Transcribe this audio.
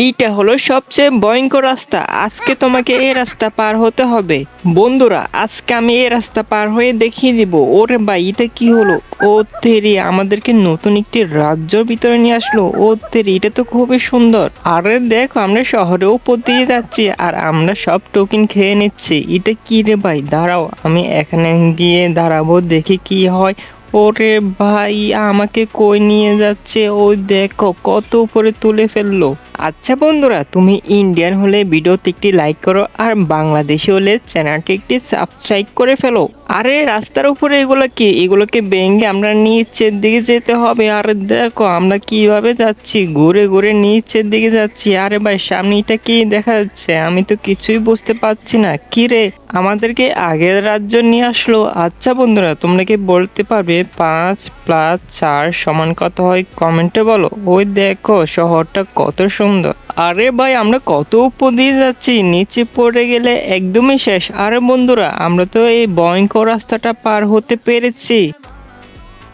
এইটা হলো সবচেয়ে ভয়ঙ্কর রাস্তা। আজকে তোমাকে এই রাস্তা পার হতে হবে। বন্ধুরা, আজকে আমি এই রাস্তা পার হয়ে দেখিয়ে দিব। ওরে ভাই, এটা কি হলো? ও তেরি, আমাদেরকে নতুন একটি রাজ্যের ভিতরে নিয়ে আসলো। ও তেরি, এটা তো খুবই সুন্দর। আরে দেখো, আমরা শহরের উপর দিয়ে যাচ্ছি আর আমরা সব টোকেন খেয়ে নিচ্ছি। এটা কি রে ভাই? দাঁড়াও, আমি এখানে গিয়ে দাঁড়াবো, দেখি কি হয়। ওরে ভাই, আমাকে কই নিয়ে যাচ্ছে? ওই দেখো, কত উপরে তুলে ফেললো। আচ্ছা বন্ধুরা, তুমি ইন্ডিয়ান হলে ভিডিওতে একটি লাইক করো, আর বাংলাদেশি হলে চ্যানেলটি একটি সাবস্ক্রাইব করে ফেলো। আরে রাস্তার উপরে এগুলো কি? এগুলোকে ভেঙে আমরা নিচের দিকে যেতে হবে। আর দেখো আমরা কিভাবে যাচ্ছি, ঘুরে ঘুরে নিচের দিকে যাচ্ছি। আরে ভাই, সামনে এটা কি দেখা যাচ্ছে? আমি তো কিছুই বুঝতে পারছি না। কি রে, আমাদেরকে আগের রাজ্য নিয়ে আসলো। আচ্ছা বন্ধুরা, তোমরা কি বলতে পারবে 5+4 সমান কত হয়? কমেন্টে বলো। ওই দেখো, শহরটা কত সুন্দর। আরে ভাই, আমরা কত উপর দিয়ে যাচ্ছি, নিচে পড়ে গেলে একদমই শেষ। আরে বন্ধুরা, আমরা তো এই ভয়ঙ্কর রাস্তাটা পার হতে পেরেছি।